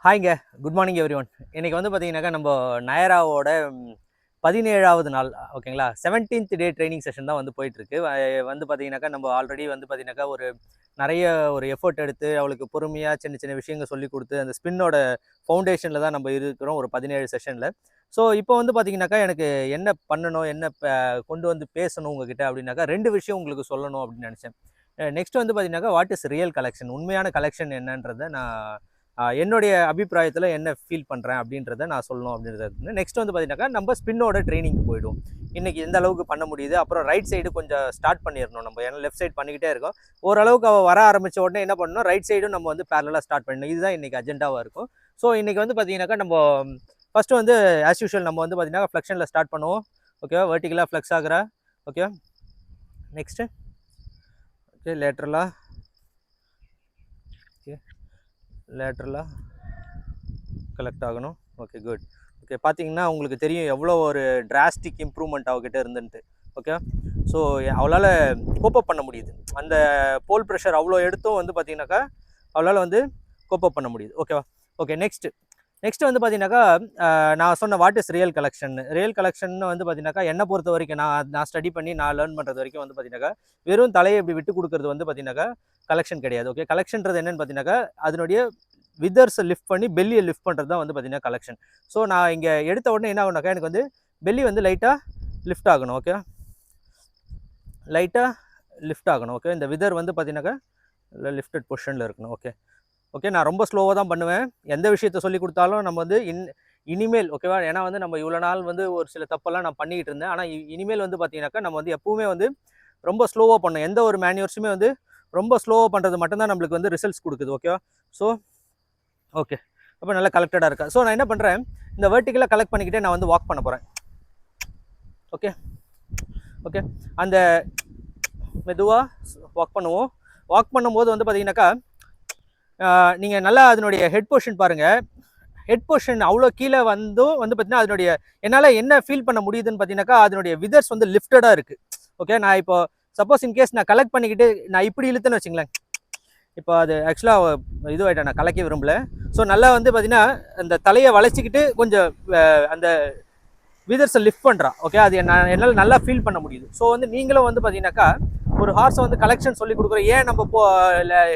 ஹாய்ங்க. Good morning everyone. இன்னைக்கு வந்து பார்த்தீங்கன்னாக்கா, நம்ம நயராவோட 17வது நாள் ஓகேங்களா? 17th டே ட்ரைனிங் செஷன் தான் வந்து போயிட்டுருக்கு. வந்து பார்த்தீங்கன்னாக்கா, நம்ம ஆல்ரெடி வந்து பார்த்தீங்கன்னாக்கா, நிறைய எஃபோர்ட் எடுத்து அவளுக்கு பொறுமையாக சின்ன சின்ன விஷயங்கள் சொல்லிக் கொடுத்து அந்த ஸ்பின்னோட ஃபவுண்டேஷனில் தான் நம்ம இருக்கிறோம் ஒரு 17 செஷனில். ஸோ இப்போ வந்து பார்த்தீங்கன்னாக்கா, எனக்கு என்ன பண்ணணும், என்ன கொண்டு வந்து பேசணும் உங்ககிட்ட அப்படின்னாக்கா, 2 விஷயம் உங்களுக்கு சொல்லணும் அப்படின்னு நினச்சேன். நெக்ஸ்ட் வந்து பார்த்தீங்கன்னாக்கா, வாட் இஸ் ரியல் கலெக்ஷன், உண்மையான கலெக்ஷன் என்னன்றதை நான் என்னுடைய அபிப்பிராயத்தில் என்ன ஃபீல் பண்ணுறேன் அப்படின்றத நான் சொல்லணும் அப்படின்றது. நெக்ஸ்ட் வந்து பார்த்தீங்கன்னாக்கா, நம்ம ஸ்பின்னோட ட்ரைனிங்க்கு போய்டும். இன்றைக்கி எந்த அளவுக்கு பண்ண முடியுது, அப்புறம் ரைட் சைடு கொஞ்சம் ஸ்டார்ட் பண்ணிடணும் நம்ம. ஏன்னா லெஃப்ட் சைடு பண்ணிக்கிட்டே இருக்கோம். ஓரளவுக்கு அவள் வர ஆரம்பித்த உடனே என்ன பண்ணணும், ரைட் சைடும் நம்ம வந்து பேரலாக ஸ்டார்ட் பண்ணணும். இதுதான் இன்றைக்கி அஜெண்டாவாக இருக்கும். ஸோ இன்றைக்கி வந்து பார்த்தீங்கன்னாக்கா, நம்ம ஃபஸ்ட்டு வந்து ஆஸ் யூஷுவல் நம்ம வந்து பார்த்தீங்கன்னா ஃப்ளெக்ஷனில் ஸ்டார்ட் பண்ணுவோம். ஓகேவா? வெர்டிகலாக ஃப்ளெக்ஸ் ஆகிறா. ஓகே, நெக்ஸ்ட்டு ஓகே லேட்ரலாக, ஓகே லேட்ரலாக கலெக்ட் ஆகணும். Okay, good. ஓகே, பார்த்தீங்கன்னா உங்களுக்கு தெரியும் எவ்வளோ ஒரு டிராஸ்டிக் இம்ப்ரூவ்மெண்ட் அவகிட்ட இருந்துன்ட்டு. ஓகே, ஸோ அவளால் கோப்பப் பண்ண முடியுது. அந்த போல் ப்ரெஷர் அவ்வளோ எடுத்தும் வந்து பார்த்தீங்கன்னாக்கா அவளால் வந்து கோப்பப் பண்ண முடியுது. ஓகேவா? ஓகே, நெக்ஸ்ட் வந்து பார்த்தீங்கன்னாக்கா, நான் சொன்ன what is real collection. Real collection வந்து பார்த்தீங்கன்னாக்கா, என்னை பொறுத்த வரைக்கும் நான் ஸ்டடி பண்ணி நான் லேர்ன் பண்ணுறது வரைக்கும் வந்து பார்த்தீங்கன்னாக்கா, வெறும் தலையை இப்படி விட்டு கொடுக்குறது வந்து பார்த்தீங்கன்னாக்கா கலெக்ஷன் கிடையாது. ஓகே, கலெக்ஷன்றது என்னன்னு பார்த்தீங்கன்னாக்கா, அதனுடைய விதர்ஸை லிஃப்ட் பண்ணி பெல்லியை லிஃப்ட் பண்ணுறது தான் வந்து பார்த்தீங்கன்னா கலெக்ஷன். ஸோ நான் இங்கே எடுத்த உடனே என்ன ஆகுனாக்கா, எனக்கு வந்து பெல்லி வந்து லைட்டாக லிஃப்ட் ஆகணும். ஓகே, லைட்டாக லிஃப்ட் ஆகணும். ஓகே, இந்த விதர் வந்து பார்த்தீங்கன்னாக்கா லிஃப்டட் பொசிஷனில் இருக்கணும். ஓகே, நான் ரொம்ப ஸ்லோவாக தான் பண்ணுவேன். எந்த விஷயத்த சொல்லி கொடுத்தாலும் நம்ம வந்து இனிமேல் ஓகேவா? ஏன்னா வந்து நம்ம இவ்வளோ நாள் வந்து ஒரு சில தப்பெல்லாம் நான் பண்ணிக்கிட்டு இருந்தேன். ஆனால் இனிமேல் வந்து பார்த்தீங்கன்னாக்கா, நம்ம வந்து எப்பவுமே வந்து ரொம்ப ஸ்லோவாக பண்ணணும். எந்த ஒரு மேனுவர்ஸுமே வந்து ரொம்ப ஸ்லோவாக பண்ணுறது மட்டும்தான் நம்மளுக்கு வந்து ரிசல்ட்ஸ் கொடுக்குது. ஓகேவா? ஸோ ஓகே, அப்போ நல்லா கலெக்டடாக இருக்கா. ஸோ நான் என்ன பண்ணுறேன், இந்த வெர்டிகலாக கலெக்ட் பண்ணிக்கிட்டே நான் வந்து வாக் பண்ண போகிறேன். ஓகே, அந்த மெதுவாக வாக் பண்ணுவோம். வாக் பண்ணும்போது வந்து பார்த்தீங்கன்னாக்கா, நீங்கள் நல்லா அதனுடைய ஹெட் பொசிஷன் பாருங்கள். ஹெட் பொசிஷன் அவ்வளோ கீழே வந்து பார்த்தீங்கன்னா அதனுடைய என்னால் என்ன ஃபீல் பண்ண முடியுதுன்னு பார்த்தீங்கன்னாக்கா, அதனுடைய விதர்ஸ் வந்து லிஃப்டடாக இருக்குது. ஓகே, நான் இப்போ சப்போஸ் இன்கேஸ் நான் கலெக்ட் பண்ணிக்கிட்டு நான் இப்படி இழுத்துன்னு வச்சுங்களேன், இப்போ அது ஆக்சுவலாக இதுவாகிட்டேன், நான் கலக்க விரும்பல. ஸோ நல்லா வந்து பார்த்தீங்கன்னா அந்த தலையை வளைச்சிக்கிட்டு கொஞ்சம் அந்த விதர்ஸை லிஃப்ட் பண்ணுறான். ஓகே, அது என்னால் நல்லா ஃபீல் பண்ண முடியுது. ஸோ வந்து நீங்களும் வந்து பார்த்தீங்கன்னாக்கா, ஒரு ஹார்ஸை வந்து கலெக்ஷன் சொல்லி கொடுக்குறோம். ஏன் நம்ம இப்போ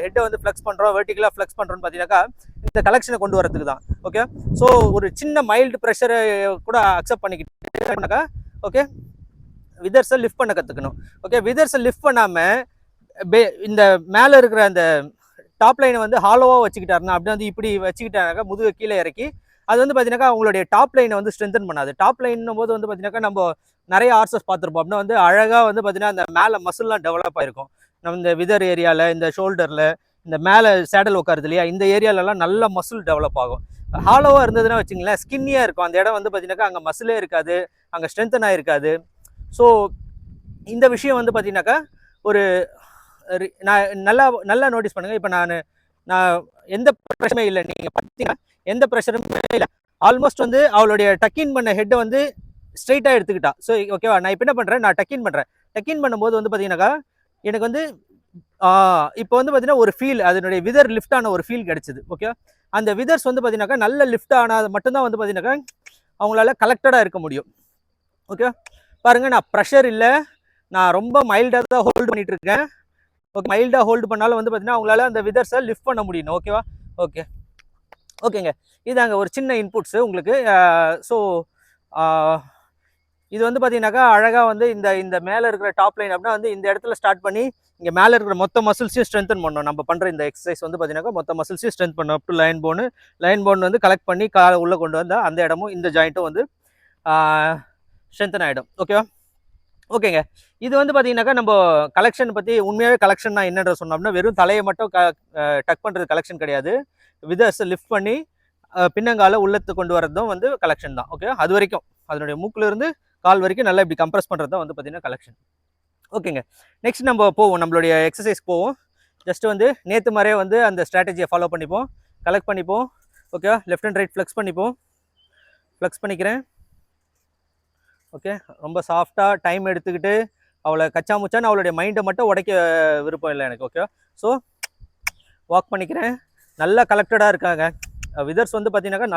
ஹெட்டை வந்து ஃப்ளெக்ஸ் பண்ணுறோம், வெர்டிகலாக ஃப்ளெக்ஸ் பண்ணுறோன்னு பார்த்தீங்கன்னாக்கா, இந்த கலெக்ஷனை கொண்டு வரதுக்கு தான். ஓகே, ஸோ ஒரு சின்ன மைல்டு ப்ரெஷரை கூட அக்செப்ட் பண்ணிக்கிட்டாக்கா, ஓகே, விதர்ஸை லிஃப்ட் பண்ண கற்றுக்கணும். ஓகே, விதர்ஸை லிஃப்ட் பண்ணாமல் இந்த மேலே இருக்கிற அந்த டாப் லைனை வந்து ஹாலோவாக வச்சுக்கிட்டாருன்னா, அப்படி வந்து இப்படி வச்சுக்கிட்டாங்க முதுகு கீழே இறக்கி, அது வந்து பார்த்தீங்கன்னாக்கா அவங்களுடைய டாப் லைனை வந்து ஸ்ட்ரென்தன் பண்ணாது. டாப் லைன்னும் போது வந்து பார்த்தீங்கன்னாக்கா நம்ம நிறைய ஹார்சஸ் பார்த்துருப்போம். அப்படின்னா வந்து அழகாக வந்து பார்த்தீங்கன்னா அந்த மேலே மசில்லாம் டெவலப் ஆகிருக்கும். நம்ம இந்த விதர் ஏரியாவில், இந்த ஷோல்டரில், இந்த மேலே சேடல் உட்காருது இல்லையா, இந்த ஏரியாலலாம் நல்ல மசில் டெவலப் ஆகும். ஹாலோவாக இருந்ததுன்னா வச்சுங்களேன், ஸ்கின்னியாக இருக்கும். அந்த இடம் வந்து பார்த்தீங்கன்னாக்கா அங்கே மசிலே இருக்காது, அங்கே ஸ்ட்ரென்தன் ஆகிருக்காது. ஸோ இந்த விஷயம் வந்து பார்த்தீங்கன்னாக்கா ஒரு நான் நல்லா நோட்டீஸ் பண்ணுங்கள். இப்போ நான் எந்த ப்ரெஷருமே இல்லை, நீங்கள் பார்த்தீங்கன்னா எந்த ப்ரெஷருமே இல்லை. ஆல்மோஸ்ட் வந்து அவளுடைய டக்கின் பண்ண ஹெட்டை வந்து ஸ்ட்ரைட்டாக எடுத்துக்கிட்டா. ஸோ ஓகேவா, நான் இப்போ என்ன பண்ணுறேன், நான் டக்கின் பண்ணும்போது வந்து பார்த்தீங்கன்னாக்கா எனக்கு வந்து இப்போ வந்து பார்த்தீங்கன்னா ஒரு ஃபீல், அதனுடைய விதர் லிஃப்ட் ஆன ஒரு ஃபீல் கிடைச்சிது. ஓகே, அந்த விதர்ஸ் வந்து பார்த்தீங்கன்னாக்கா நல்ல லிஃப்ட் ஆனால் மட்டும்தான் வந்து பார்த்தீங்கன்னாக்கா அவங்களால கலெக்டடாக இருக்க முடியும். ஓகே, பாருங்கள், நான் ப்ரெஷர் இல்லை, நான் ரொம்ப மைல்டாக தான் ஹோல்டு பண்ணிகிட்டு இருக்கேன். ஓகே, மைல்டாக ஹோல்டு பண்ணாலும் வந்து பார்த்தீங்கன்னா அவங்களால அந்த விதர்ஸை லிஃப்ட் பண்ண முடியணும். ஓகேவா? ஓகேங்க, இதாங்க ஒரு சின்ன இன்புட்ஸு உங்களுக்கு. ஸோ இது வந்து பார்த்தீங்கன்னாக்கா அழகாக வந்து இந்த மேலே இருக்கிற டாப் லைன் அப்படின்னா வந்து இந்த இடத்துல ஸ்டார்ட் பண்ணி இங்கே மேலே இருக்கிற மொத்த மசில்ஸையும் ஸ்ட்ரென்தன் பண்ணணும். நம்ம பண்ணுற இந்த எக்ஸசைஸ் வந்து பார்த்தீங்கன்னாக்கா மொத்த மசில்ஸையும் ஸ்ட்ரென்த் பண்ணணும். அப் டு லைன் போன் வந்து கலெக்ட் பண்ணி காலை உள்ளே கொண்டு வந்தால் அந்த இடமும் இந்த ஜாயிண்ட்டும் வந்து ஸ்ட்ரென்தன் ஆகிடும். ஓகேங்க, இது வந்து பார்த்தீங்கன்னாக்கா நம்ம கலெக்ஷன் பற்றி உண்மையாகவே கலெக்ஷன் நான் என்னென்ற சொன்னோம்னா, வெறும் தலையை மட்டும் டக் பண்ணுறது கலெக்ஷன் கிடையாது. விதர்ஸை லிஃப்ட் பண்ணி பின்னங்கால உள்ளத்து கொண்டு வரதும் வந்து கலெக்ஷன் தான். ஓகே, அது வரைக்கும் அதனுடைய மூக்கிலிருந்து கால் வரைக்கும் நல்லா இப்படி கம்ப்ரெஸ் பண்ணுறது தான் வந்து பார்த்தீங்கன்னா கலெக்ஷன். ஓகேங்க, நெக்ஸ்ட் நம்ம போவோம், நம்மளுடைய எக்ஸசைஸ் போவோம். ஜஸ்ட் வந்து நேற்று மாதிரியே வந்து அந்த ஸ்ட்ராட்டஜியை ஃபாலோ பண்ணிப்போம், கலெக்ட் பண்ணிப்போம். ஓகேவா? லெஃப்ட் அண்ட் ரைட் ஃப்ளெக்ஸ் பண்ணிக்கிறேன். ஓகே, ரொம்ப சாஃப்டாக டைம் எடுத்துக்கிட்டு அவளை கச்சா முச்சான்னு அவளுடைய மைண்டை மட்டும் உடைக்க விருப்பம் இல்லை எனக்கு. ஓகே, ஸோ வாக் பண்ணிக்கிறேன். நல்லா கலெக்டடாக இருக்காங்க. விதர்ஸ் வந்து பார்த்தீங்கன்னாக்கா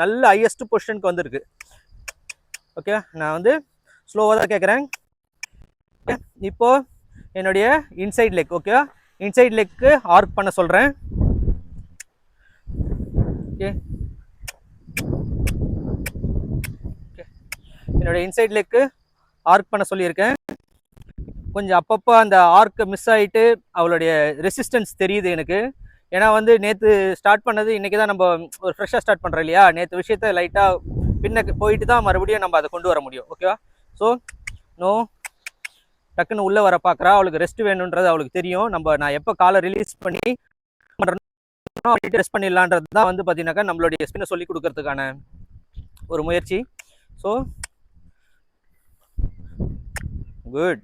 நல்ல ஹையஸ்ட் பொசிஷனுக்கு வந்துருக்கு. ஓகே, நான் வந்து ஸ்லோவாக தான் கேட்குறேன். இப்போ என்னுடைய இன்சைட் லெக், ஓகே, இன்சைட் லெக்கு ஆர்க் பண்ண சொல்கிறேன். ஓகே, என்னுடைய இன்சைட் லெக்கு ஆர்க் பண்ண சொல்லியிருக்கேன். கொஞ்சம் அப்பப்போ அந்த ஆர்க் மிஸ் ஆகிட்டு அவளுடைய ரெசிஸ்டன்ஸ் தெரியுது எனக்கு. ஏன்னா வந்து நேற்று ஸ்டார்ட் பண்ணது, இன்றைக்கி தான் நம்ம ஒரு ஃப்ரெஷ்ஷாக ஸ்டார்ட் பண்ணுறோம் இல்லையா. நேற்று விஷயத்த லைட்டாக பின்ன போயிட்டு தான் மறுபடியும் நம்ம அதை கொண்டு வர முடியும். ஓகேவா? ஸோ நோ, டக்குன்னு உள்ளே வர பார்க்குறா, அவளுக்கு ரெஸ்ட் வேணுன்றது அவளுக்கு தெரியும். நான் எப்போ காலை ரிலீஸ் பண்ணி ரெஸ்ட் பண்ணிடலான்றது தான் வந்து பார்த்தீங்கன்னாக்கா நம்மளுடைய ஸ்பின்னை சொல்லி கொடுக்கறதுக்கான ஒரு முயற்சி. So good.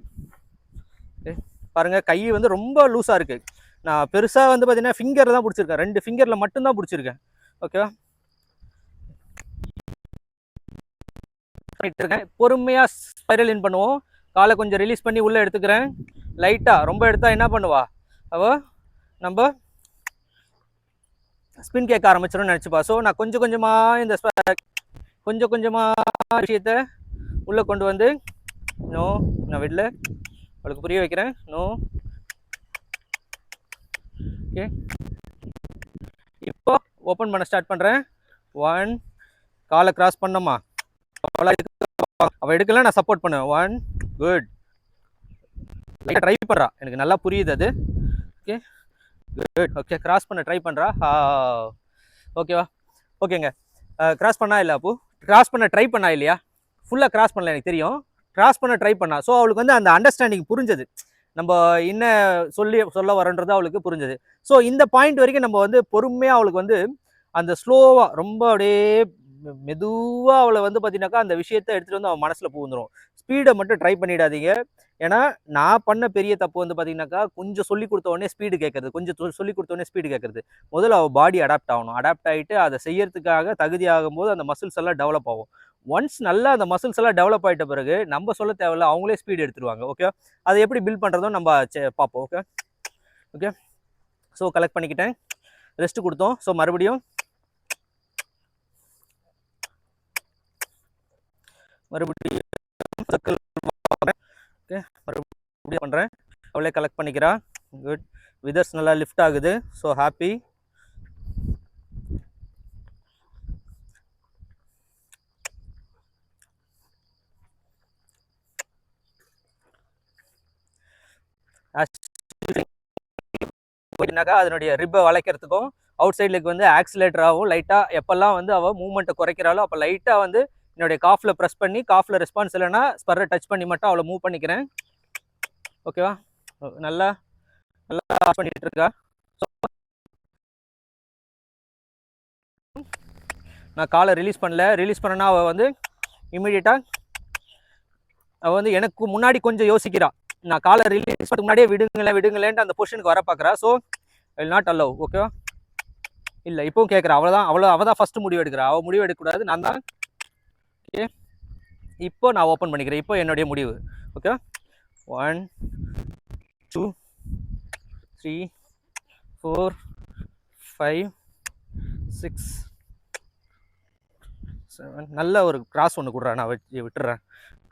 பாருங்கள், கை வந்து ரொம்ப லூஸாக இருக்குது. நான் பெருசாக வந்து பார்த்தீங்கன்னா ஃபிங்கரில் தான் பிடிச்சிருக்கேன், 2 ஃபிங்கரில் மட்டும்தான் பிடிச்சிருக்கேன். ஓகேவா? இருக்கேன், பொறுமையாக ஸ்பைரல் இன் பண்ணுவோம். காலை கொஞ்சம் ரிலீஸ் பண்ணி உள்ளே எடுத்துக்கிறேன். லைட்டாக, ரொம்ப எடுத்தால் என்ன பண்ணுவா அவள், நம்ம ஸ்பின் கேட்க ஆரம்பிச்சிடும்னு நினச்சிப்பா. ஸோ நான் கொஞ்சம் கொஞ்சமாக இந்த விஷயத்தை உள்ளே கொண்டு வந்து, நோ, நான் வெளில அவளுக்கு புரிய வைக்கிறேன். நோ, ஓகே, இப்போ ஓப்பன் பண்ண ஸ்டார்ட் பண்ணுறேன். 1, காலை கிராஸ் பண்ணோமா, அவள் எடுக்கல, நான் சப்போர்ட் பண்ணுவேன். 1, குட். ட்ரை பண்ணுறா, எனக்கு நல்லா புரியுது அது. Okay good. ஓகே, கிராஸ் பண்ண ட்ரை பண்ணுறா. ஓகேவா? ஓகேங்க, கிராஸ் பண்ணா இல்லை அப்போ, கிராஸ் பண்ண ட்ரை பண்ணா இல்லையா? ஃபுல்லாக கிராஸ் பண்ணல, எனக்கு தெரியும். கிராஸ் பண்ண ட்ரை பண்ணா. ஸோ அவளுக்கு வந்து அந்த அண்டர்ஸ்டாண்டிங் புரிஞ்சது, நம்ம என்ன சொல்ல வரன்றது அவளுக்கு புரிஞ்சது. ஸோ இந்த பாயிண்ட் வரைக்கும் நம்ம வந்து பொறுமையாக அவளுக்கு வந்து அந்த ஸ்லோவாக ரொம்ப அப்படியே மெதுவாக அவளை வந்து பார்த்தீங்கன்னாக்கா அந்த விஷயத்தை எடுத்துகிட்டு வந்து அவன் மனசில் புகுந்துடும். ஸ்பீடை மட்டும் ட்ரை பண்ணிடாதீங்க. ஏன்னா நான் பண்ண பெரிய தப்பு வந்து பார்த்தீங்கன்னாக்கா கொஞ்சம் சொல்லி கொடுத்த உடனே ஸ்பீடு கேட்கறது, கொஞ்சம் சொல்லி கொடுத்த உடனே ஸ்பீடு கேட்கறது. முதல்ல அவள் பாடி அடாப்ட் ஆகணும். அடாப்ட் ஆகிட்டு அதை செய்யறதுக்காக தகுதி ஆகும்போது அந்த மசில்ஸ் எல்லாம் டெவலப் ஆகும். ஒன்ஸ் நல்லா அந்த மசில்ஸ் எல்லாம் டெவலப் ஆகிட்ட பிறகு நம்ம சொல்ல தேவையில்ல, அவங்களே ஸ்பீடு எடுத்துருவாங்க. ஓகே, அதை எப்படி பில்ட் பண்ணுறதும் நம்ம பார்ப்போம். ஓகே ஓகே, ஸோ கலெக்ட் பண்ணிக்கிட்டேன், ரெஸ்ட் கொடுத்தோம். ஸோ மறுபடியும் ஓகே, மறுபடியும் பண்ணுறேன். அவளே கலெக்ட் பண்ணிக்கிறா. குட். விதர்ஸ் நல்லா லிஃப்ட் ஆகுது. So happy. அதனுடைய ரிப்பை வளைக்கிறதுக்கும் அவுட் சைட் லெக் வந்து ஆக்சிலேட்டராகவும் லைட்டாக எப்பெல்லாம் வந்து அவள் மூவ்மெண்ட்டை குறைக்கிறாளோ அப்போ லைட்டாக வந்து என்னுடைய காஃபில் ப்ரெஸ் பண்ணி, காஃபில் ரெஸ்பான்ஸ் இல்லைன்னா ஸ்பர்ரை டச் பண்ணி மட்டும் அவளை மூவ் பண்ணிக்கிறேன். ஓகேவா? நல்லா பண்ணிட்டு இருக்கா. நான் காலை ரிலீஸ் பண்ணல. ரிலீஸ் பண்ணனா அவள் வந்து இமீடியட்டாக அவள் வந்து எனக்கு முன்னாடி கொஞ்சம் யோசிக்கிறாள். நான் காலை ரிலீஸ் பண்ண முன்னாடியே விடுங்களேன்ட்டு அந்த பொசிஷனுக்கு வர பார்க்குறா. So will not allow. ஓகேவா? இல்லை, இப்போவும் கேட்குறா. அவள் தான் ஃபஸ்ட்டு முடிவு எடுக்கிறா. அவள் முடிவு எடுக்கக்கூடாது, நான் தான். ஓகே, இப்போ நான் ஓப்பன் பண்ணிக்கிறேன். இப்போ என்னுடைய முடிவு. ஓகே, 1 2 3 4 5 6 7. நல்ல ஒரு கிராஸ் ஒன்று கொடுறேன், நான் விட்டுறேன்.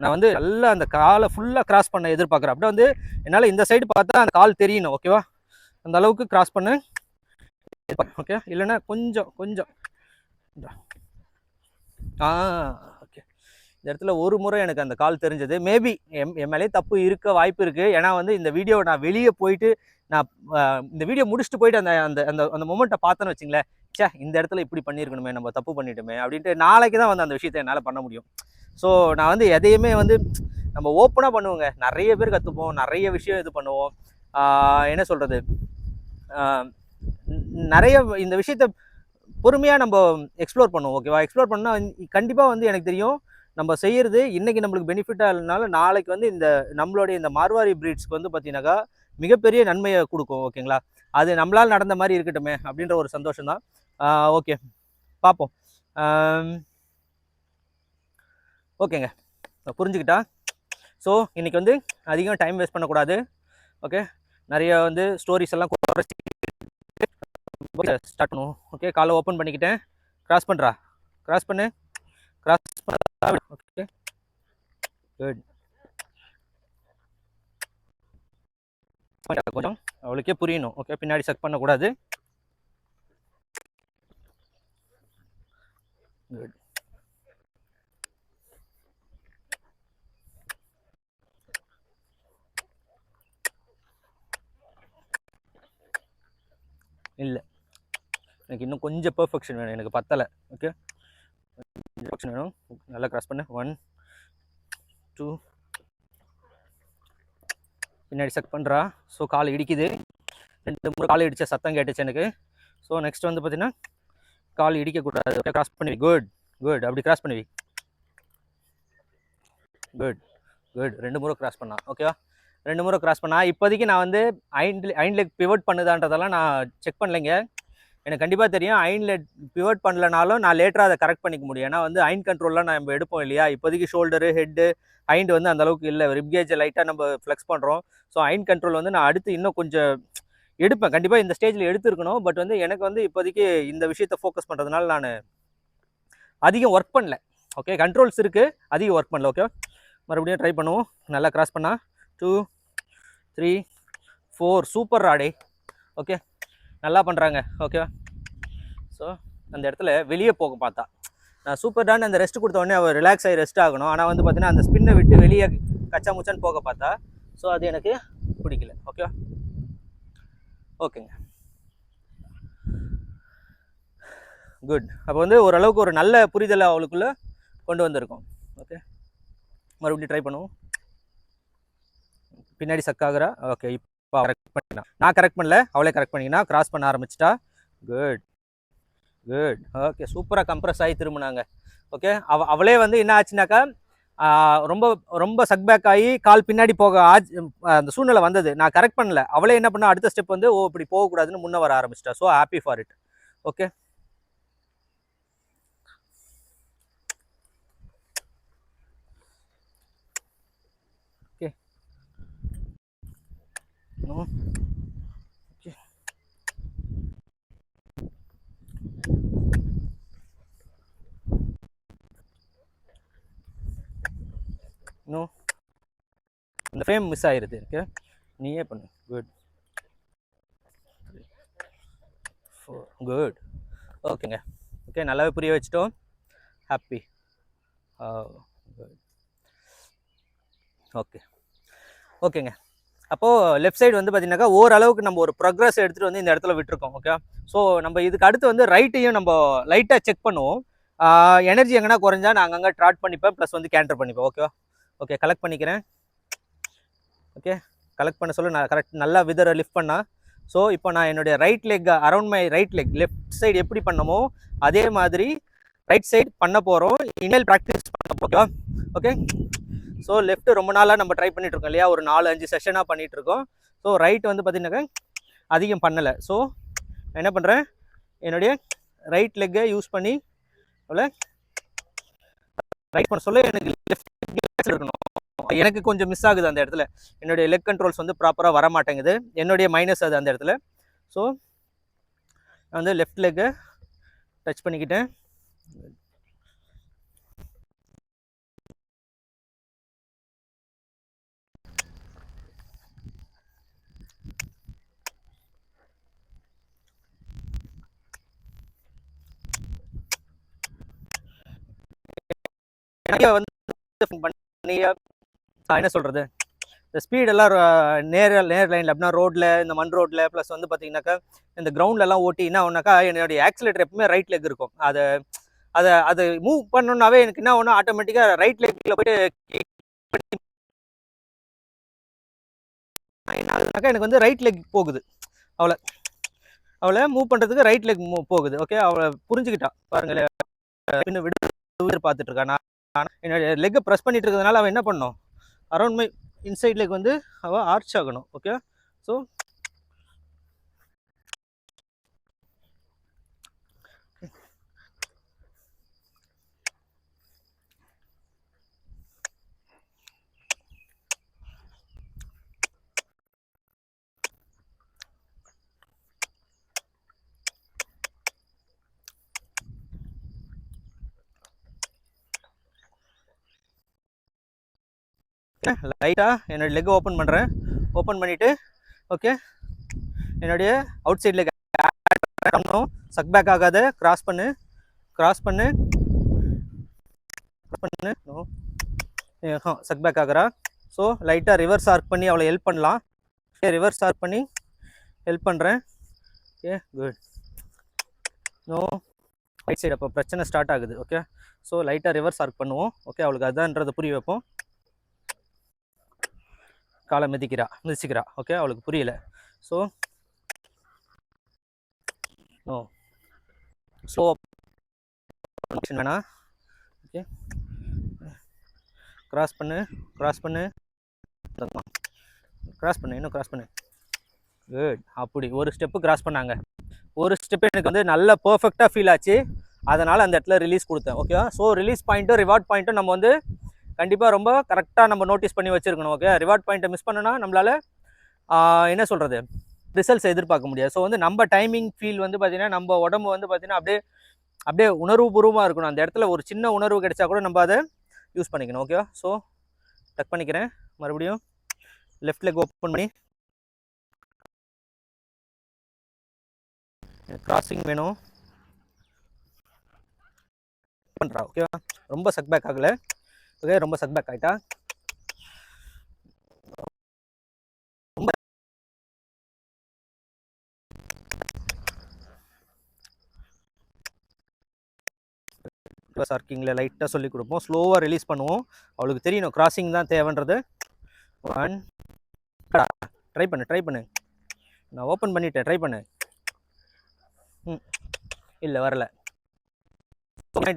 நான் வந்து நல்லா அந்த காலை ஃபுல்லாக கிராஸ் பண்ண எதிர்பார்க்குறேன். அப்படியே வந்து என்னால் இந்த சைடு பார்த்தா அந்த கால் தெரியணும். ஓகேவா? அந்த அளவுக்கு கிராஸ் பண்ணு. ஓகே, இல்லைன்னா கொஞ்சம் ஓகே. இந்த இடத்துல ஒரு முறை எனக்கு அந்த கால் தெரிஞ்சது. மேபி என் மேலே தப்பு இருக்க வாய்ப்பு இருக்குது. ஏன்னா வந்து இந்த வீடியோ நான் வெளியே போயிட்டு நான் இந்த வீடியோ முடிச்சுட்டு போயிட்டு அந்த அந்த அந்த அந்த மொமெண்ட்டை பார்த்தேன்னு வச்சுங்களேன், இந்த இடத்துல இப்படி பண்ணியிருக்கணுமே, நம்ம தப்பு பண்ணிட்டோமே அப்படின்ட்டு நாளைக்கு தான் வந்து அந்த விஷயத்தை என்னால் பண்ண முடியும். ஸோ நான் வந்து எதையுமே வந்து நம்ம ஓப்பனாக பண்ணுவோங்க. நிறைய பேர் கற்றுப்போம், நிறைய விஷயம் இது பண்ணுவோம். என்ன சொல்கிறது, நிறைய இந்த விஷயத்த பொறுமையாக நம்ம எக்ஸ்ப்ளோர் பண்ணுவோம். ஓகேவா? எக்ஸ்ப்ளோர் பண்ணால் கண்டிப்பாக வந்து எனக்கு தெரியும் நம்ம செய்கிறது இன்றைக்கி நம்மளுக்கு பெனிஃபிட்டாக இல்லைனாலும் நாளைக்கு வந்து இந்த நம்மளுடைய இந்த மார்வாரி ப்ரீட்ஸ்க்கு வந்து பார்த்தீங்கன்னாக்கா மிகப்பெரிய நன்மையை கொடுக்கும். ஓகேங்களா? அது நம்மளால் நடந்த மாதிரி இருக்கட்டுமே அப்படின்ற ஒரு சந்தோஷம் தான். ஓகே, பார்ப்போம். ஓகேங்க, புரிஞ்சுக்கிட்டா. ஸோ இன்றைக்கி வந்து அதிகம் டைம் வேஸ்ட் பண்ணக்கூடாது. ஓகே, நிறைய வந்து ஸ்டோரிஸ் எல்லாம் ஸ்டார்ட் பண்ணுவோம். ஓகே, காலை ஓப்பன் பண்ணிக்கிட்டேன். கிராஸ் பண்ணுறா, கிராஸ் பண்ணு, கிராஸ் பண்ண. Okay good. கொஞ்சம் அவளுக்கே புரியணும். ஓகே, பின்னாடி செக் பண்ணக்கூடாது. குட். இல்லை, எனக்கு இன்னும் கொஞ்சம் பெர்ஃபெக்ஷன் வேணும், எனக்கு பத்தலை. ஓகே, பெர்ஃபெக்ஷன் வேணும். நல்லா கிராஸ் பண்ணு. 1 2. பின்னாடி செக் பண்ணுறா. ஸோ கால் இடிக்குது. 2 முறை கால் இடித்த சத்தம் கேட்டுச்சு எனக்கு. ஸோ நெக்ஸ்ட் வந்து பார்த்தீங்கன்னா கால் இடிக்கக்கூடாது. ஓகே, கிராஸ் பண்ணுவி. Good good. அப்படி கிராஸ் பண்ணுவி. Good good. 2 முறை கிராஸ் பண்ணா. ஓகேவா, 2 முறை கிராஸ் பண்ணா. இப்போதைக்கு நான் வந்து ஐன் லெக் பிவட் பண்ணுதான்றதெல்லாம் நான் செக் பண்ணலைங்க. எனக்கு கண்டிப்பாக தெரியும் ஐன் லெக் பிவட் பண்ணலனாலும் நான் லேட்டராக அதை கரெக்ட் பண்ணிக்க முடியும். ஏன்னா வந்து ஐன் கண்ட்ரோல்லாம் நம்ம எடுப்போம் இல்லையா. இப்போதைக்கு ஷோல்டரு, ஹெட்டு, ஹைண்ட் வந்து அந்தளவுக்கு இல்லை. ரிப்கேஜை லைட்டாக நம்ம ஃப்ளெக்ஸ் பண்ணுறோம். ஸோ ஐன் கண்ட்ரோல் வந்து நான் அடுத்து இன்னும் கொஞ்சம் எடுப்பேன். கண்டிப்பாக இந்த ஸ்டேஜில் எடுத்துருக்கணும். பட் வந்து எனக்கு வந்து இப்போதைக்கு இந்த விஷயத்தை ஃபோக்கஸ் பண்ணுறதுனால நான் அதிகம் ஒர்க் பண்ணல. ஓகே, கண்ட்ரோல்ஸ் இருக்குது, அதிகம் ஒர்க் பண்ணல. ஓகே, மறுபடியும் ட்ரை பண்ணுவோம். நல்லா கிராஸ் பண்ணா. 2 3 4. சூப்பர் ராடே. ஓகே, நல்லா பண்ணுறாங்க. ஓகே, ஸோ அந்த இடத்துல வெளியே போக பார்த்தா நான் சூப்பர் டான் அந்த ரெஸ்ட் கொடுத்த உடனே அவள் ரிலாக்ஸ் ஆகி ரெஸ்ட் ஆகணும். ஆனால் வந்து பார்த்தீங்கன்னா அந்த ஸ்பின்னை விட்டு வெளியே கச்சா முச்சான்னு போக பார்த்தா. ஸோ அது எனக்கு பிடிக்கல. ஓகே ஓகேங்க, குட். அப்போ வந்து ஓரளவுக்கு ஒரு நல்ல புரிதலை அவளுக்குள்ளே கொண்டு வந்திருக்கோம். ஓகே, மறுபடியும் ட்ரை பண்ணுவோம். பின்னாடி சக்காகிறா. ஓகே, இப்போ கரெக்ட் பண்ணினா. நான் கரெக்ட் பண்ணல, அவளே கரெக்ட் பண்ணிக்கினா. கிராஸ் பண்ண ஆரம்பிச்சிட்டா. Good good. ஓகே, சூப்பராக கம்ப்ரஸ் ஆகி திரும்பினாங்க. ஓகே, அவளே வந்து என்ன ஆச்சுனாக்கா ரொம்ப ரொம்ப சக்பேக் ஆகி கால் பின்னாடி போக அந்த சூழ்நிலை வந்தது. நான் கரெக்ட் பண்ணல. அவளே என்ன பண்ணா, அடுத்த ஸ்டெப் வந்து இப்படி போகக்கூடாதுன்னு முன்னே வர ஆரம்பிச்சிட்டா. So happy for it. Okay, okay okay. இன்னும் இந்த ஃப்ரேம் மிஸ் ஆகிருது. ஓகே, நீயே பண்ணு. குட் 4. குட். ஓகேங்க, ஓகே, நல்லாவே புரிய வச்சுட்டோம். ஹாப்பி. ஓகே ஓகேங்க. அப்போது லெஃப்ட் சைடு வந்து பார்த்தீங்கன்னாக்கா ஓரளவுக்கு நம்ம ஒரு ப்ரோக்ரஸ் எடுத்துகிட்டு வந்து இந்த இடத்துல விட்டுருக்கோம். ஓகே, ஸோ நம்ம இதுக்கு அடுத்து வந்து ரைட்டையும் நம்ம லைட்டாக செக் பண்ணுவோம். எனர்ஜி எங்கன்னா குறைஞ்சா நான் அங்கங்கே ட்ராட் பண்ணிப்பேன், ப்ளஸ் வந்து கேன்டர் பண்ணிப்பேன். ஓகேவா, ஓகே, கலெக்ட் பண்ணிக்கிறேன். ஓகே, கலெக்ட் பண்ண சொல்ல நான் கரெக்ட் நல்லா விதரை லிஃப்ட் பண்ணா. ஸோ இப்போ நான் என்னுடைய right leg around my right leg left side எப்படி பண்ணமோ அதே மாதிரி ரைட் சைடு பண்ண போகிறோம். இனிமேல் ப்ராக்டிஸ் பண்ண போகிறோம். ஓகே, ஸோ லெஃப்ட் ரொம்ப நாளாக நம்ம ட்ரை பண்ணிட்டு இருக்கோம் இல்லையா, ஒரு 4-5 செஷனாக பண்ணிட்டு இருக்கோம். ஸோ ரைட் வந்து பார்த்தீங்கன்னாக்கா அதிகம் பண்ணலை. ஸோ என்ன பண்ணுறேன், என்னுடைய ரைட் லெக்கை யூஸ் பண்ணி அவ்வளோ ரைட் பண்ண சொல்ல எனக்கு லெஃப்ட் இருக்கணும். எனக்கு கொஞ்சம் மிஸ் ஆகுது அந்த இடத்துல. என்னுடைய லெக் கண்ட்ரோல்ஸ் வந்து ப்ராப்பராக வர மாட்டேங்குது. என்னுடைய மைனஸ் அது அந்த இடத்துல. ஸோ நான் வந்து லெஃப்ட் லெக்கை டச் பண்ணிக்கிட்டேன். வந்து பண்ணி என்ன சொல்கிறது, இந்த ஸ்பீடெல்லாம் நேர் லைனில் அப்படின்னா ரோட்டில், இந்த மண் ரோட்டில் ப்ளஸ் வந்து பார்த்தீங்கன்னாக்கா இந்த கிரவுண்ட்லலாம் ஓட்டி என்ன ஒன்றாக்கா என்னுடைய ஆக்சிலேட்டர் எப்பவுமே ரைட் லெக் இருக்கும். அதை அதை அதை மூவ் பண்ணணுன்னாவே எனக்கு என்ன ஒன்று ஆட்டோமேட்டிக்காக ரைட் லெக்கில் போய்ட்டு எனக்கு வந்து ரைட் லெக் போகுது. அவளை மூவ் பண்ணுறதுக்கு ரைட் லெக் போகுது. ஓகே, அவளை புரிஞ்சுக்கிட்டா பாருங்களேன். இன்னும் விடு பார்த்துட்டு இருக்கா. நான் என்னுடைய லெக்கை ப்ரெஸ் பண்ணிட்டு இருக்கிறதுனால அவன் என்ன பண்ணணும், அரௌண்ட் மை இன்சைட் லெக் வந்து அவள் ஆர்ச் ஆகணும். ஓகே, ஸோ லைட்டாக என்னோடய லெக் ஓப்பன் பண்ணுறேன். ஓப்பன் பண்ணிவிட்டு ஓகே என்னுடைய அவுட் சைட் லெக் பண்ணணும். சக் பேக் ஆகாத, கிராஸ் பண்ணு சக் பேக் ஆகிறா. ஸோ லைட்டாக ரிவர்ஸ் ஆர்க் பண்ணி அவளை ஹெல்ப் பண்ணலாம். ரிவர்ஸ் ஆர்க் பண்ணி ஹெல்ப் பண்ணுறேன். Okay good. No right side அப்போ பிரச்சனை ஸ்டார்ட் ஆகுது. ஓகே ஸோ லைட்டாக ரிவர்ஸ் ஆர்க் பண்ணுவோம். ஓகே அவளுக்கு அதான்றதை புரிய வைப்போம். காலை மிதிச்சிக்கிறா. ஓகே அவளுக்கு புரியல. ஸோ நோ ஸ்லோ வேணா. ஓகே கிராஸ் பண்ணு இன்னும் கிராஸ் பண்ணு. குட். அப்படி ஒரு ஸ்டெப்பு கிராஸ் பண்ணாங்க. ஒரு ஸ்டெப் எனக்கு வந்து நல்ல பர்ஃபெக்டாக ஃபீல் ஆச்சு. அதனால் அந்த இடத்துல ரிலீஸ் கொடுத்தேன். ஓகே ஸோ ரிலீஸ் பாயிண்ட்டும் ரிவார்ட் பாயிண்ட்டும் நம்ம வந்து கண்டிப்பாக ரொம்ப கரெக்டாக நம்ம நோட்டீஸ் பண்ணி வச்சுருக்கணும். ஓகே ரிவார்ட் பாயிண்ட்டை மிஸ் பண்ணோன்னா நம்மளால் என்ன சொல்கிறது ரிசல்ட்ஸ் எதிர்பார்க்க முடியாது. ஸோ வந்து நம்ம டைமிங் ஃபீல் வந்து பார்த்திங்கன்னா நம்ம உடம்பு வந்து பார்த்திங்கன்னா அப்படியே உணர்வுபூர்வமாக இருக்கணும். அந்த இடத்துல ஒரு சின்ன உணர்வு கிடைச்சா கூட நம்ம அதை யூஸ் பண்ணிக்கணும். ஓகேவா? ஸோ டக் பண்ணிக்கிறேன். மறுபடியும் லெஃப்ட் லெக் ஓப்பன் பண்ணி கிராசிங் வேணும் பண்ணுறா. ஓகேவா? ரொம்ப சக் பேக் ஆகலை. ஓகே ரொம்ப சக் பேக் ஆகிட்டா. ஆர்க்கிங்கில் லைட்டாக சொல்லி கொடுப்போம். ஸ்லோவாக ரிலீஸ் பண்ணுவோம். அவளுக்கு தெரியணும் கிராசிங் தான் தேவைன்றது. 1 ட்ரை பண்ணு. நான் ஓப்பன் பண்ணிட்டேன். ட்ரை பண்ணு. இல்லை வரல.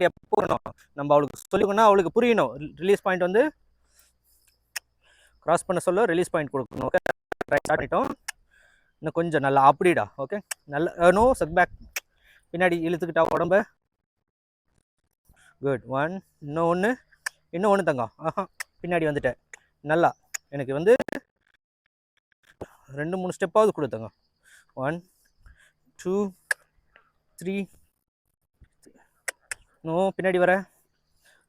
எப்போ நம்ம அவளுக்கு சொல்லிக்கணும்னா அவளுக்கு புரியணும். ரிலீஸ் பாயிண்ட் வந்து கிராஸ் பண்ண சொல்ல ரிலீஸ் பாயிண்ட் கொடுக்கணும். ஓகே ரைட் ஸ்டார்ட் பண்ணிட்டோம். இன்னும் கொஞ்சம் நல்லா அப்படிடா. ஓகே நல்லா நோ சக் பேக். பின்னாடி இழுத்துக்கிட்டா உடம்ப. குட். 1 இன்னும் ஒன்று தங்கம். பின்னாடி வந்துட்டேன். நல்லா எனக்கு வந்து 2-3 ஸ்டெப்பாவது கொடுத்தங்க. 1 2 3 நோ பின்னாடி வர.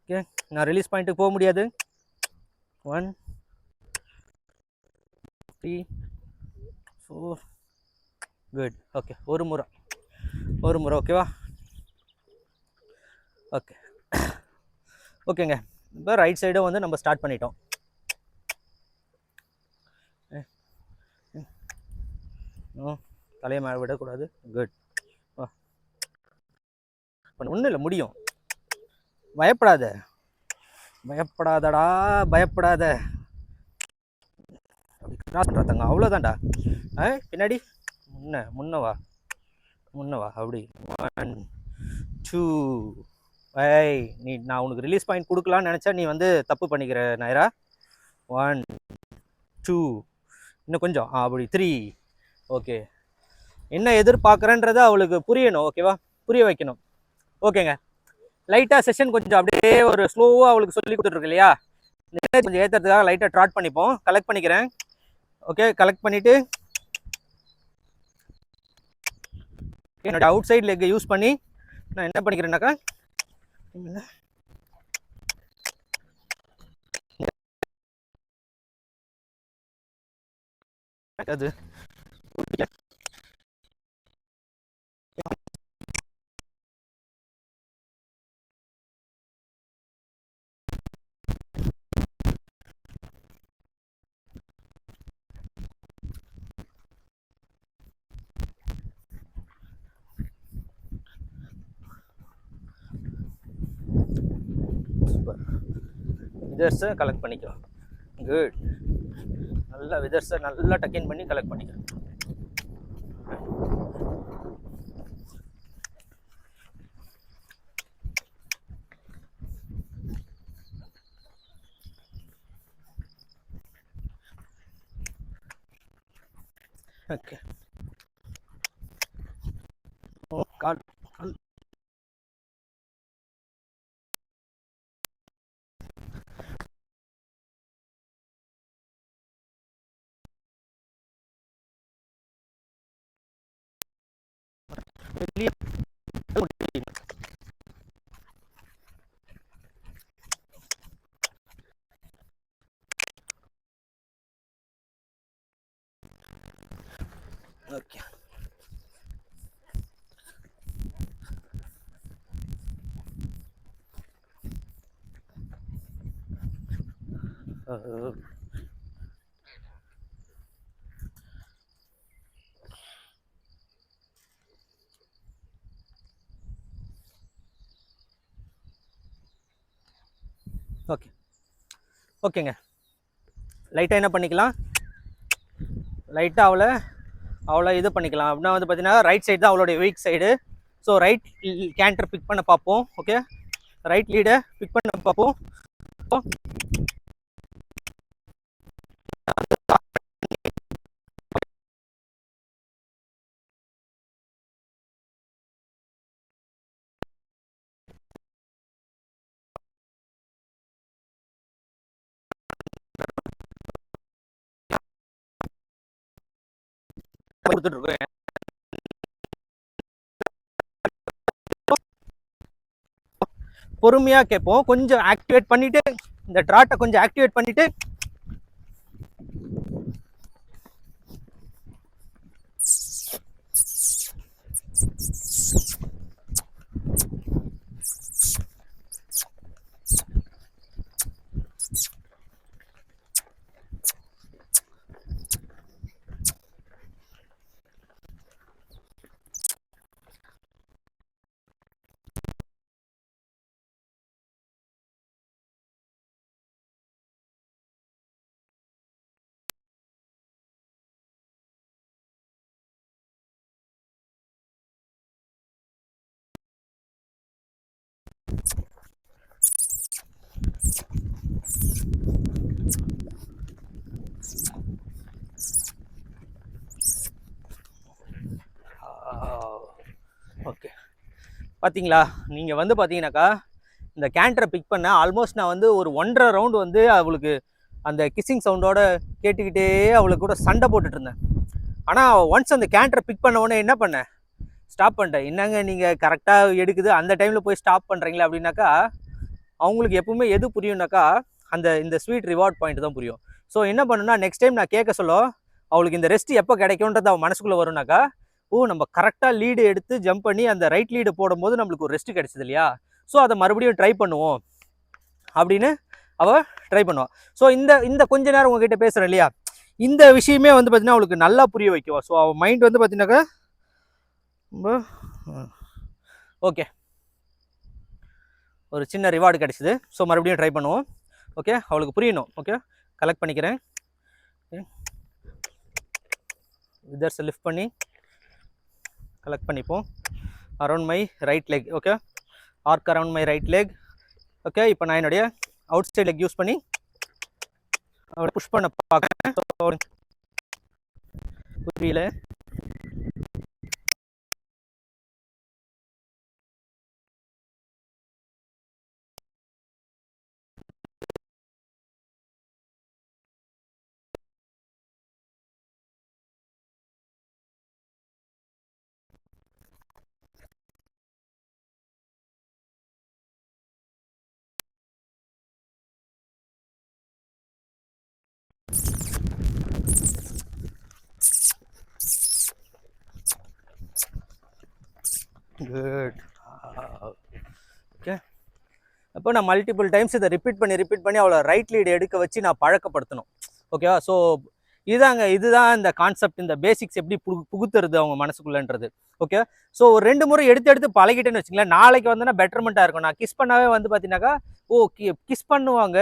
ஓகே நான் ரிலீஸ் பாயிண்ட்டுக்கு போக முடியாது. 1 3 4 குட். ஓகே ஒரு முறை ஓகேவா? ஓகேங்க. இப்போ ரைட் சைடும் வந்து நம்ம ஸ்டார்ட் பண்ணிட்டோம். தலையை மேலே விடக்கூடாது. குட். ஒன்றும் இல்லை முடியும். பயப்படாதடா. அப்படி கிராஸ் பண்ணுறாங்க. அவ்வளோதான்டா. பின்னாடி முன்னவா அப்படி. 1 2 நான் உனக்கு ரிலீஸ் பாயிண்ட் கொடுக்கலான்னு நினச்சா நீ வந்து தப்பு பண்ணிக்கிற நாயரா. 1 2 இன்னும் கொஞ்சம் அப்படி 3. ஓகே என்ன எதிர்பார்க்குறேன்றத அவளுக்கு புரியணும். ஓகேவா? புரிய வைக்கணும். ஓகேங்க. லைட்டாக செஷன் கொஞ்சம் அப்படியே ஒரு ஸ்லோவாக அவளுக்கு சொல்லி கொடுத்துட்ருக்கு இல்லையா? கொஞ்சம் ஏற்றுறதுக்காக லைட்டாக ட்ராட் பண்ணிப்போம். கலெக்ட் பண்ணிக்கிறேன். ஓகே கலெக்ட் பண்ணிவிட்டு என்னோட அவுட் சைட் லெக்கை யூஸ் பண்ணி நான் என்ன பண்ணிக்கிறேன்னாக்கா அது விதர்ஸை கலெக்ட் பண்ணிக்கலாம். குட். நல்லா விதர்ஸை நல்லா டக்கின் பண்ணி கலெக்ட் பண்ணிக்கலாம். ஓகே கால் வெளியே ஓகே ஓகேங்க. லைட்டாக என்ன பண்ணிக்கலாம், லைட்டாக அவ்வளோ இது பண்ணிக்கலாம். அப்படின்னா வந்து பார்த்தீங்கன்னா ரைட் சைடு தான் அவளுடைய weak side. So right canter pick பண்ண பார்ப்போம். ஓகே, ரைட் லீடை பிக் பண்ண பார்ப்போம். கொடுத்துட்டு இருக்கோம். பொறுமையாக கேட்போம். கொஞ்சம் ஆக்டிவேட் பண்ணிட்டு, இந்த ட்ராட்டை கொஞ்சம் ஆக்டிவேட் பண்ணிட்டு ஓகே, பார்த்தீங்களா? நீங்கள் வந்து பார்த்தீங்கன்னாக்கா இந்த கேண்டரை பிக் பண்ண ஆல்மோஸ்ட் நான் வந்து ஒரு 1.5 ரவுண்டு வந்து அவளுக்கு அந்த கிஸ்ஸிங் சவுண்டோட கேட்டுக்கிட்டே அவளுக்கு கூட சண்டை போட்டுட்டு இருந்தேன். ஆனால் ஒன்ஸ் அந்த கேண்டரை பிக் பண்ண உடனே என்ன பண்ணேன், ஸ்டாப் பண்ணிட்டேன். என்னங்க நீங்கள் கரெக்டாக எடுக்குது, அந்த டைமில் போய் ஸ்டாப் பண்ணுறீங்களா அப்படின்னாக்கா, அவங்களுக்கு எப்பவுமே எது புரியும்னாக்கா இந்த ஸ்வீட் ரிவார்ட் பாயிண்ட் தான் புரியும். ஸோ என்ன பண்ணுன்னா, நெக்ஸ்ட் டைம் நான் கேட்க சொல்ல அவளுக்கு இந்த ரெஸ்ட் எப்போ கிடைக்கும்ன்றது அவன் மனசுக்குள்ளே வரும்னாக்கா, நம்ம கரெக்டாக லீடு எடுத்து ஜம்ப் பண்ணி அந்த ரைட் லீடு போடும்போது நம்மளுக்கு ஒரு ரெஸ்ட் கிடைச்சது இல்லையா, ஸோ அதை மறுபடியும் ட்ரை பண்ணுவோம் அப்படின்னு அவள் ட்ரை பண்ணுவாள். ஸோ இந்த கொஞ்ச நேரம் உங்ககிட்ட பேசுகிறேன் இல்லையா, இந்த விஷயமே வந்து பார்த்தீங்கன்னா அவளுக்கு நல்லா புரிய வைக்கும். ஸோ அவள் மைண்ட் வந்து பார்த்தீங்கன்னாக்கா ஓகே, ஒரு சின்ன ரிவார்டு கிடச்சிது. ஸோ மறுபடியும் ட்ரை பண்ணுவோம். ஓகே, அவளுக்கு புரியணும். ஓகே, கலெக்ட் பண்ணிக்கிறேன். விதர்ஸை லிஃப்ட் பண்ணி கலெக்ட் பண்ணிப்போம் around my right leg. Okay, arc around my right leg. Okay, இப்போ நான் என்னுடைய அவுட் சைட் லெக் யூஸ் பண்ணி அவளை புஷ் பண்ண பார்க்குறேன். புரியல. குட். ஓகே, அப்போ நான் மல்டிபிள் டைம்ஸ் இதை ரிப்பீட் பண்ணி அவளை ரைட் லீடு எடுக்க வச்சு நான் பழக்கப்படுத்தணும். ஓகேவா? ஸோ இதுதான் இந்த கான்செப்ட், இந்த பேசிக்ஸ் எப்படி புகுத்துறது அவங்க மனசுக்குள்ளன்றது. ஓகே, ஸோ ஒரு 2 முறை எடுத்து பழகிட்டேன்னு வச்சுங்களேன், நாளைக்கு வந்து பெட்டர்மெண்ட்டாக இருக்கும். நான் கிஸ் பண்ணாவே வந்து பார்த்தீங்கன்னாக்கா கிஸ் பண்ணுவாங்க,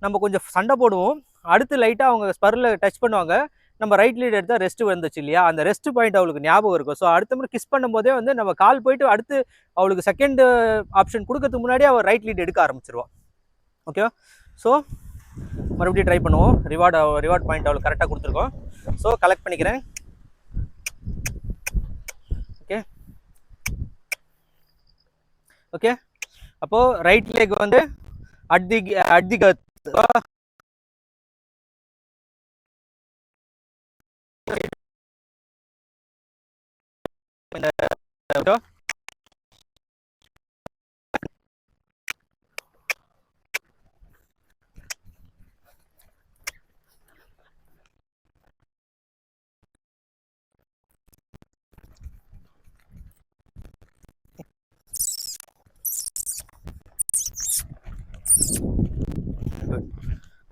நம்ம கொஞ்சம் சண்டை போடுவோம், அடுத்து லைட்டாக அவங்க ஸ்பரில் டச் பண்ணுவாங்க, நம்ம ரைட் லீட் எடுத்தால் ரெஸ்ட் வந்துச்சு இல்லையா, அந்த ரெஸ்ட் பாயிண்ட் அவளுக்கு ஞாபகம் இருக்கும். ஸோ அடுத்த முறை கிஸ் பண்ணும்போதே வந்து நம்ம கால் போயிட்டு அடுத்து அவளுக்கு செகண்ட் ஆப்ஷன் கொடுக்கறதுக்கு முன்னாடி அவள் ரைட் லீட் எடுக்க ஆரம்பிச்சிருவான். ஓகே, ஸோ மறுபடியும் ட்ரை பண்ணுவோம். ரிவார்ட் பாயிண்ட் அவளுக்கு கரெக்டாக கொடுத்துருக்கோம். ஸோ கலெக்ட் பண்ணிக்கிறேன். ஓகே ஓகே, அப்போது ரைட் லெக் வந்து அட் தி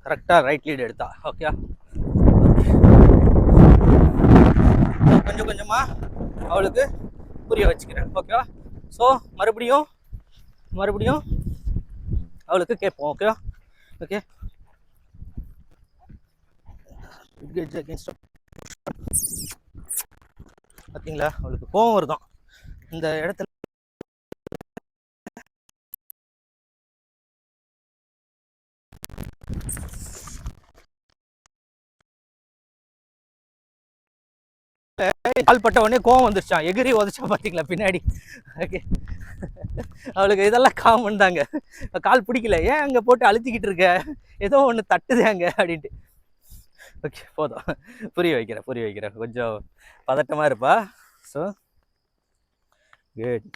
கரெக்டாக ரைட் லீடு எடுத்தா. ஓகே, கொஞ்சம் கொஞ்சமாக அவளுக்கு புரிய வச்சுக்கிறேன். ஓகேவா? ஸோ மறுபடியும் அவளுக்கு கேட்போம். ஓகேவா? ஓகே, பார்த்தீங்களா அவளுக்கு கோவம் வருதான் இந்த இடத்துல. கால் பட்ட உடனே கோவம் வந்துருச்சான், எகிரி உதச்சா பார்த்தீங்களா பின்னாடி. ஓகே, அவளுக்கு இதெல்லாம் காமன் தாங்க. கால் பிடிக்கல, ஏன் அங்கே போட்டு அழுத்திக்கிட்டு இருக்க, ஏதோ ஒன்று தட்டுது அங்கே அப்படின்ட்டு. ஓகே, போதும், புரிய வைக்கிறேன். கொஞ்சம் பதட்டமாக இருப்பா. So good.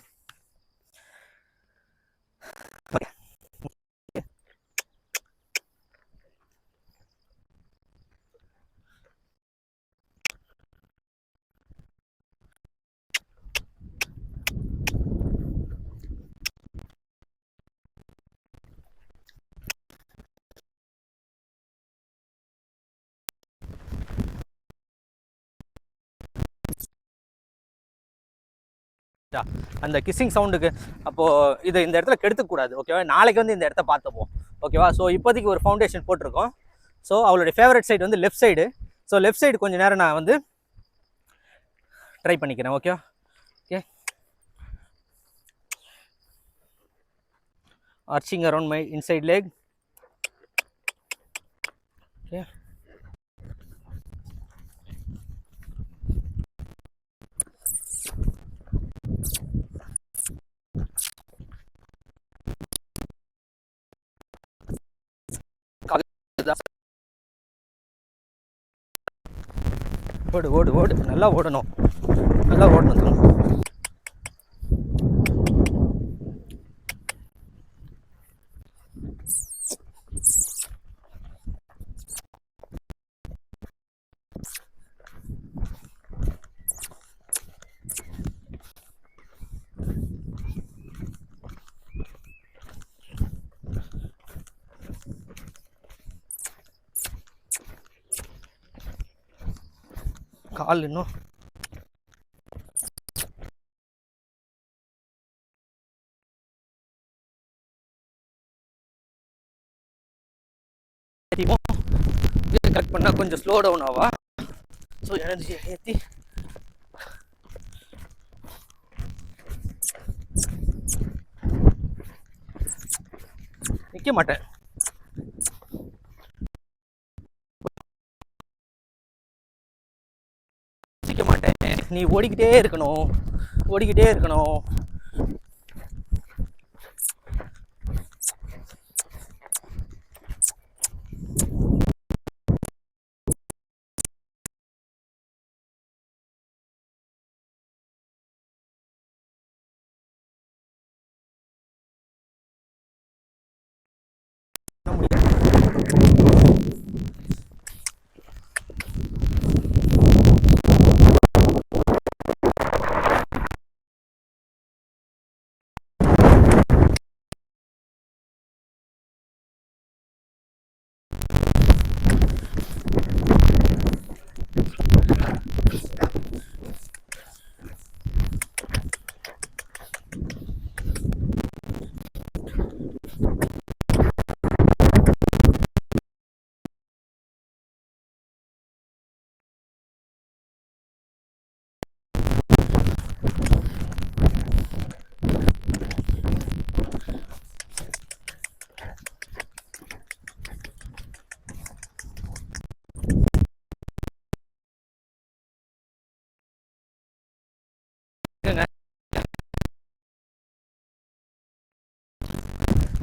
அந்த கிஸ்ஸிங் சவுண்டுக்கு அப்போது இது இந்த இடத்துல கெடுத்துக்கூடாது. ஓகேவா? நாளைக்கு வந்து இந்த இடத்த பார்த்துப்போம். ஓகேவா? ஸோ இப்போதைக்கு ஒரு ஃபவுண்டேஷன் போட்டிருக்கோம். ஸோ அவளுடைய ஃபேவரட் சைடு வந்து left side. So left side கொஞ்சம் நேரம் நான் வந்து ட்ரை பண்ணிக்கிறேன். ஓகேவா? Okay, arching around my inside leg. Okay, ஓடு நல்லா ஓடணும். கால் இன்னும் கட் பண்ணா கொஞ்சம் ஸ்லோ டவுன் ஆவா. ஸோ எனர்ஜியை ஏற்றி நிற்க மாட்டேன். நீ ஓடிக்கிட்டே இருக்கணும்.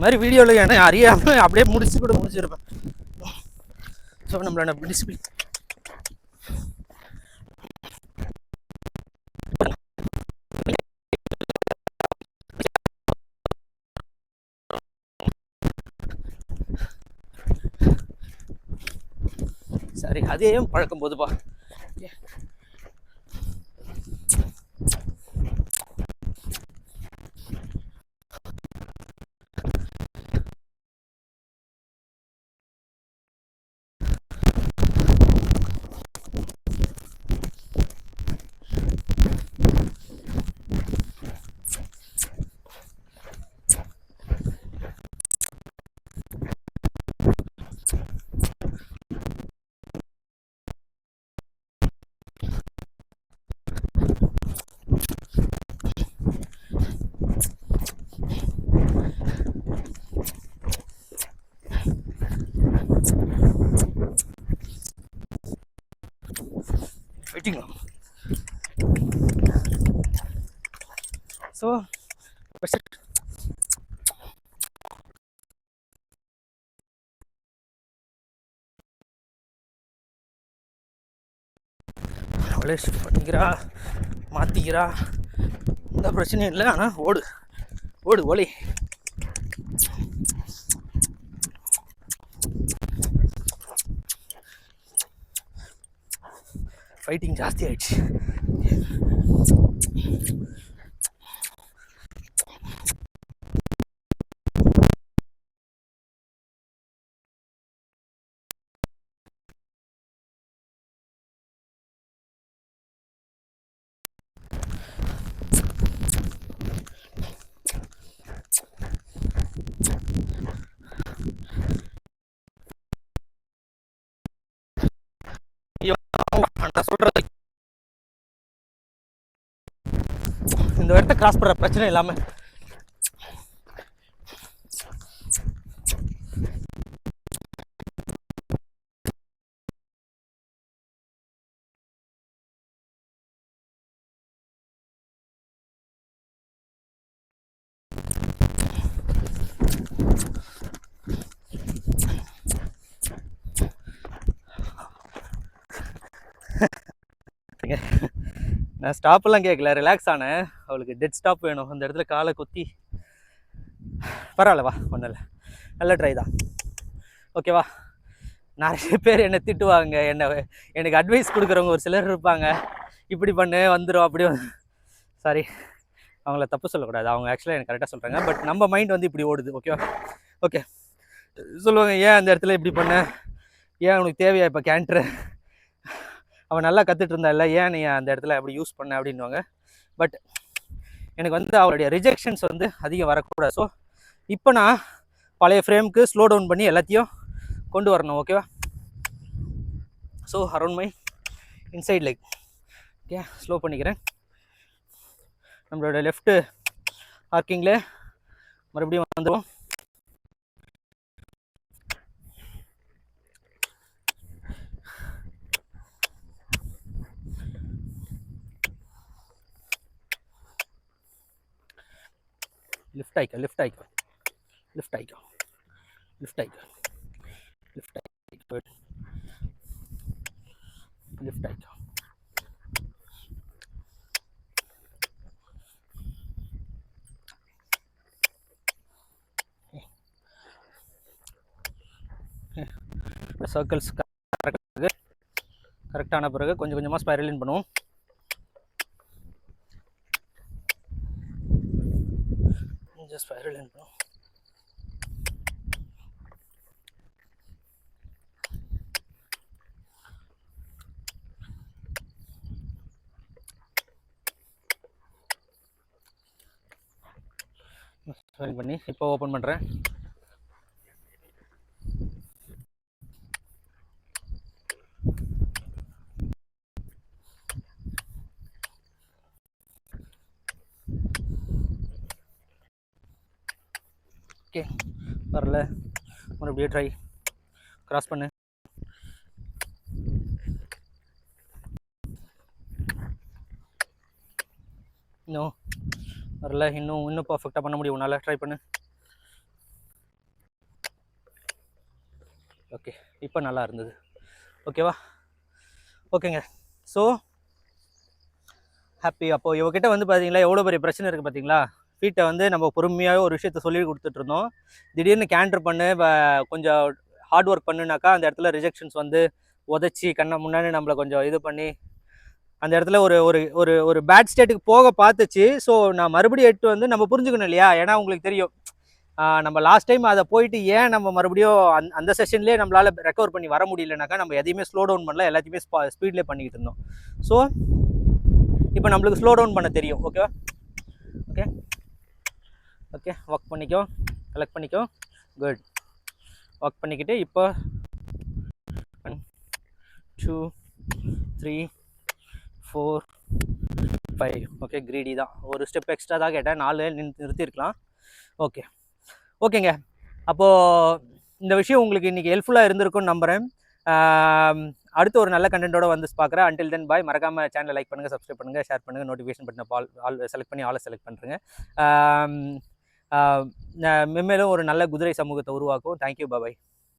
மாதிரி வீடியோவில் என்ன அறியாமல் அப்படியே முடிச்சிருப்பேன். ஸோ நம்மளோட டிசிப்ளின் சரி, அதையும் பழக்கும் போதுப்பா. ஸோ அவளே ஷிஃப்ட் பண்ணிக்கிறா, மாற்றிக்கிறா, எந்த பிரச்சனையும் இல்லை. ஆனால் ஓடு ஓடு ஒலி. ஃபைட்டிங் ஜாஸ்தி ஆயிடுச்சு. நான் சொல்றது இந்த இடத்த கிராஸ் பண்ணுற பிரச்சனை இல்லாமல் நான் ஸ்டாப்லாம் கேட்கல, ரிலாக்ஸ் ஆனேன். அவளுக்கு டெட் ஸ்டாப் வேணும், அந்த இடத்துல காலை குத்தி. பரவாயில்லவா, ஒன்றும் இல்லை, நல்ல ட்ரை தான். ஓகேவா? நிறைய பேர் என்னை திட்டுவாங்க, எனக்கு அட்வைஸ் கொடுக்குறவங்க ஒரு சிலர் இருப்பாங்க, இப்படி பண்ணு வந்துடும் அப்படி. சாரி, அவங்கள தப்பு சொல்லக்கூடாது, அவங்க ஆக்சுவலாக எனக்கு கரெக்டாக சொல்கிறாங்க. பட் நம்ம மைண்ட் வந்து இப்படி ஓடுது. ஓகேவா? ஓகே, சொல்லுவாங்க, ஏன் அந்த இடத்துல இப்படி பண்ண, ஏன் உனக்கு தேவையா இப்போ கேன்ட்ரு, அவன் நல்லா கற்றுட்டு இருந்தா இல்லை, ஏன் நீ அந்த இடத்துல அப்படி யூஸ் பண்ண அப்படின்வாங்க. பட் எனக்கு வந்து அவளுடைய ரிஜெக்ஷன்ஸ் வந்து அதிகம் வரக்கூடாது. ஸோ இப்போ நான் பழைய ஃப்ரேமுக்கு ஸ்லோ டவுன் பண்ணி எல்லாத்தையும் கொண்டு வரணும். ஓகேவா? So around my inside leg. Okay, slow பண்ணிக்கிறேன். நம்மளோட லெஃப்ட்டு ஆர்க்கிங்கில் மறுபடியும் வந்துடும். லிஃப்ட் ஆயிக்கோ, லிஃப்ட் ஆயிக்கோ, லிஃப்ட் ஆயிக்கோ, லிஃப்ட் ஆயிக்கோ, லிஃப்ட் ஆயிக்கோ, லிஃப்ட் ஆயிக்கோ. சர்க்கிள்ஸ் கரெக்டான பிறகு கொஞ்சம் கொஞ்சமாக ஸ்பைரலின் பண்ணுவோம். கொஞ்சம் ஸ்பைரலின் பண்ணுவோம். பண்ணி இப்போ ஓப்பன் பண்ணுறேன். ஓகே, வரல, மறுபடியும் ட்ரை, கிராஸ் பண்ணு. இன்னும் வரல, இன்னும் பர்ஃபெக்டாக பண்ண முடியும் உன்னால், ட்ரை பண்ணு. ஓகே, இப்போ நல்லா இருந்தது. ஓகேவா? ஓகேங்க, ஸோ ஹாப்பி. அப்போது இவகிட்ட வந்து பார்த்தீங்களா எவ்வளோ பெரிய பிரச்சனை இருக்குது பார்த்தீங்களா? ஃபீட்டை வந்து நம்ம பொறுமையாகவே ஒரு விஷயத்த சொல்லி கொடுத்துட்ருந்தோம். திடீர்னு கேண்டர் பண்ணு, கொஞ்சம் ஹார்ட் ஒர்க் பண்ணுனாக்கா அந்த இடத்துல ரிஜெக்ஷன்ஸ் வந்து உதச்சி கண்ணை முன்னாடி நம்மளை கொஞ்சம் இது பண்ணி அந்த இடத்துல ஒரு ஒரு ஒரு ஒரு பேட் ஸ்டேட்டுக்கு போக பார்த்துச்சு. ஸோ நான் மறுபடியும் எட்டு வந்து நம்ம புரிஞ்சுக்கணும் இல்லையா? ஏன்னா உங்களுக்கு தெரியும், நம்ம லாஸ்ட் டைம் அதை போயிட்டு ஏன் நம்ம மறுபடியும் அந்த செஷன்லேயே நம்மளால் ரெக்கவர் பண்ணி வர முடியலனாக்கா நம்ம எதையுமே ஸ்லோ டவுன் பண்ணல, எல்லாத்தையுமே ஸ்பீட்லேயே பண்ணிக்கிட்டு இருந்தோம். ஸோ இப்போ நம்மளுக்கு ஸ்லோ டவுன் பண்ண தெரியும். ஓகேவா? ஓகே ஓகே, ஒர்க் பண்ணிக்கோ, கலெக்ட் பண்ணிக்கோ. குட். ஒர்க் பண்ணிக்கிட்டு இப்போ 1 2 3 4 5. ஓகே, கிரீடி தான், ஒரு ஸ்டெப் எக்ஸ்ட்ரா தான் கேட்டேன், 4 நிறுத்திருக்கலாம். ஓகே ஓகேங்க. அப்போது இந்த விஷயம் உங்களுக்கு இன்றைக்கி ஹெல்ப்ஃபுல்லாக இருந்திருக்குன்னு நம்புகிறேன். அடுத்து ஒரு நல்ல கண்டென்ட்டோட வந்து பார்க்குறேன். அன்டில் தென் பாய். மறக்காமல் சேனலை லைக் பண்ணுங்கள், சப்ஸ்கிரைப் பண்ணுங்கள், ஷேர் பண்ணுங்கள், நோட்டிஃபிகேஷன் பட்டனை ஆல் செலக்ட் பண்ணி ஆளை செலக்ட் பண்ணுறேங்க. மென்மேலும் ஒரு நல்ல குதிரை சமூகத்தை உருவாக்கும். தேங்க்யூ, பாய்.